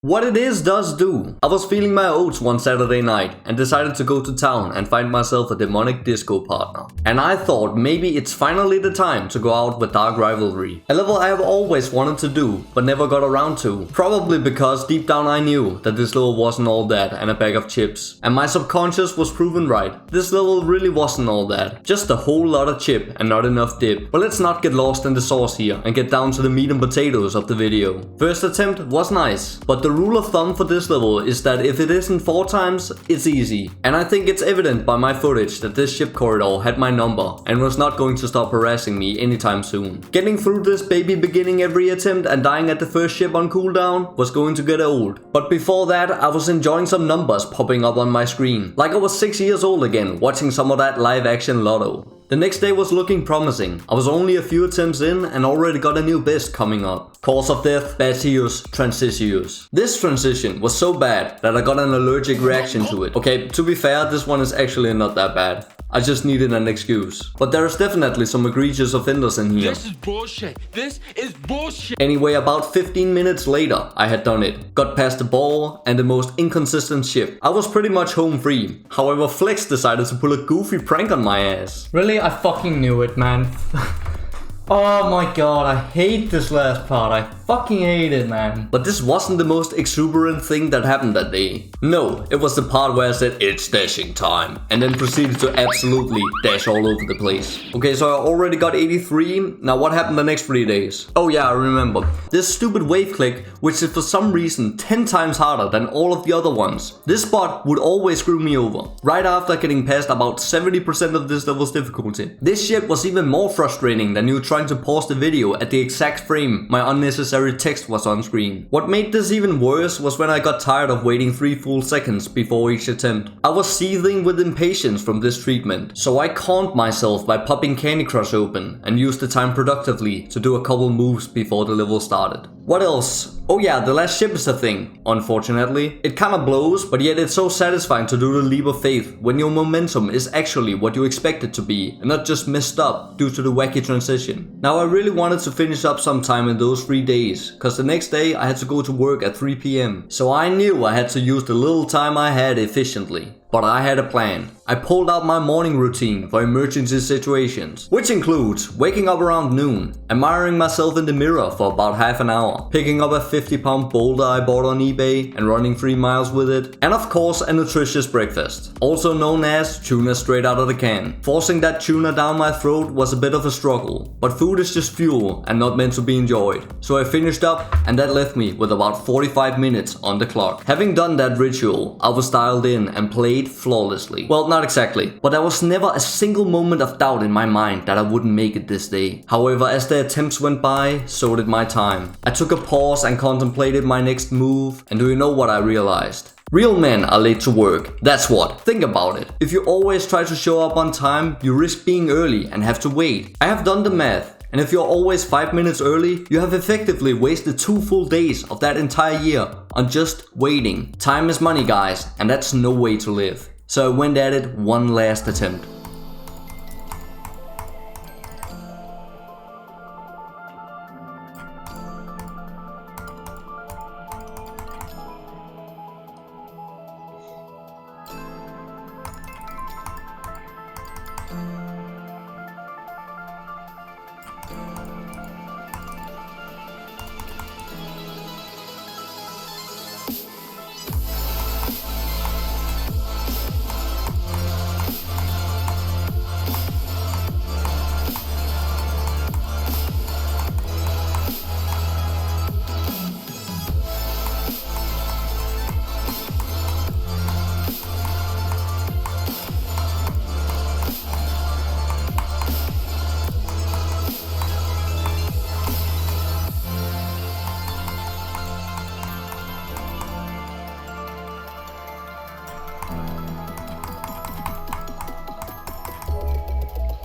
What it is does do. I was feeling my oats one Saturday night and decided to go to town and find myself a demonic disco partner. And I thought maybe it's finally the time to go out with Dark Rivalry. A level I have always wanted to do but never got around to. Probably because deep down I knew that this level wasn't all that and a bag of chips. And my subconscious was proven right. This level really wasn't all that. Just a whole lot of chip and not enough dip. But let's not get lost in the sauce here and get down to the meat and potatoes of the video. First attempt was nice, but the rule of thumb for this level is that if it isn't 4 times, it's easy. And I think it's evident by my footage that this ship corridor had my number and was not going to stop harassing me anytime soon. Getting through this baby beginning every attempt and dying at the first ship on cooldown was going to get old. But before that, I was enjoying some numbers popping up on my screen. Like I was 6 years old again, watching some of that live action lotto. The next day was looking promising. I was only a few attempts in and already got a new best coming up. Cause of death, Batius Transitius. This transition was so bad that I got an allergic reaction to it. Okay, to be fair, this one is actually not that bad. I just needed an excuse. But there is definitely some egregious offenders in here. This is bullshit. This is bullshit. Anyway, about 15 minutes later, I had done it. Got past the ball and the most inconsistent ship. I was pretty much home free. However, Flex decided to pull a goofy prank on my ass. Really? I fucking knew it, man. Oh my god, I hate this last part. I fucking hate it, man. But this wasn't the most exuberant thing that happened that day. No, it was the part where I said, "It's dashing time," and then proceeded to absolutely dash all over the place. Okay, so I already got 83. Now what happened the next 3 days? Oh yeah, I remember. This stupid wave click, which is for some reason 10 times harder than all of the other ones. This spot would always screw me over. Right after getting past about 70% of this level's difficulty. This shit was even more frustrating than you trying to pause the video at the exact frame my unnecessary text was on screen. What made this even worse was when I got tired of waiting 3 full seconds before each attempt. I was seething with impatience from this treatment, so I calmed myself by popping Candy Crush open and used the time productively to do a couple moves before the level started. What else? Oh yeah, the last ship is a thing, unfortunately. It kinda blows, but yet it's so satisfying to do the leap of faith when your momentum is actually what you expect it to be and not just messed up due to the wacky transition. Now I really wanted to finish up sometime in those 3 days, cause the next day I had to go to work at 3 PM. So I knew I had to use the little time I had efficiently. But I had a plan. I pulled out my morning routine for emergency situations, which includes waking up around noon, admiring myself in the mirror for about half an hour, picking up a 50-pound boulder I bought on eBay and running 3 miles with it, and of course a nutritious breakfast, also known as tuna straight out of the can. Forcing that tuna down my throat was a bit of a struggle, but food is just fuel and not meant to be enjoyed. So I finished up and that left me with about 45 minutes on the clock. Having done that ritual, I was dialed in and played flawlessly. Well, not exactly, but there was never a single moment of doubt in my mind that I wouldn't make it this day. However, as the attempts went by, so did my time. I took a pause and contemplated my next move, and do you know what I realized? Real men are late to work. That's what. Think about it. If you always try to show up on time, you risk being early and have to wait. I have done the math. And if you're always 5 minutes early, you have effectively wasted 2 full days of that entire year on just waiting. Time is money, guys, and that's no way to live. So I went at it one last attempt.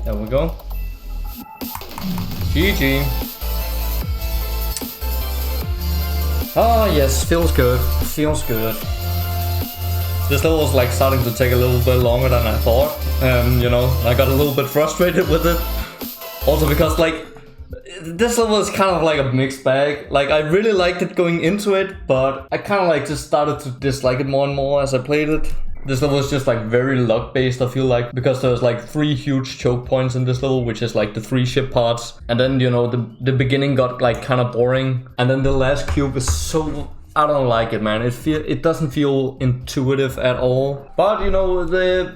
There we go. GG. Oh yes, feels good. Feels good. This level was like starting to take a little bit longer than I thought. You know, I got a little bit frustrated with it. Also because like This level is kind of like a mixed bag. Like, I really liked it going into it, but I kind of like just started to dislike it more and more as I played it. This level is just like very luck based, I feel like, because there's like 3 huge choke points in this level, which is like the 3 ship parts. And then, you know, the beginning got like kind of boring. And then the last cube is so... I don't like it, man. It doesn't feel intuitive at all. But, you know,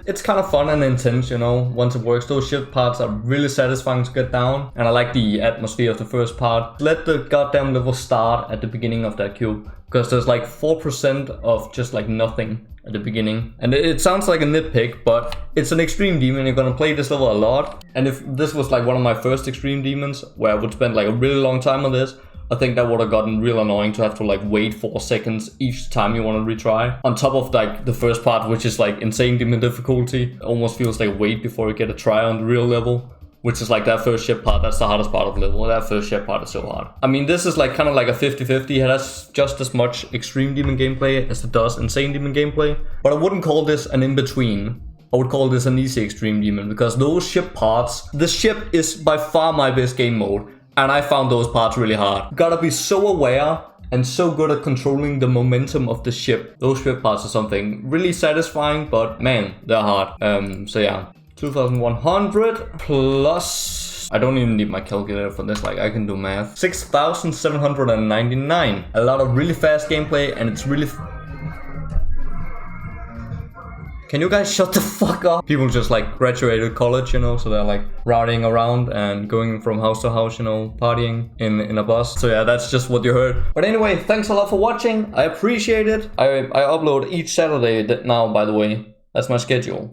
it's kind of fun and intense, you know, once it works. Those ship parts are really satisfying to get down. And I like the atmosphere of the first part. Let the goddamn level start at the beginning of that cube. Because there's like 4% of just like nothing at the beginning. And it sounds like a nitpick, but it's an extreme demon. You're gonna play this level a lot. And if this was like one of my first extreme demons, where I would spend like a really long time on this, I think that would have gotten real annoying to have to like wait 4 seconds each time you want to retry. On top of like the first part, which is like insane demon difficulty, it almost feels like wait before you get a try on the real level. Which is like that first ship part, that's the hardest part of the level. That first ship part is so hard. I mean, this is like kind of like a 50-50. It has just as much extreme demon gameplay as it does insane demon gameplay. But I wouldn't call this an in-between. I would call this an easy extreme demon, because those ship parts, the ship is by far my best game mode. And I found those parts really hard. Gotta be so aware and so good at controlling the momentum of the ship. Those ship parts are something really satisfying, but man, they're hard. So yeah, 2100 plus... I don't even need my calculator for this, like I can do math. 6799. A lot of really fast gameplay, and it's really... Can you guys shut the fuck up? People just like graduated college, you know, so they're like routing around and going from house to house, you know, partying in a bus. So yeah, that's just what you heard. But anyway, thanks a lot for watching. I appreciate it. I upload each Saturday now, by the way. That's my schedule.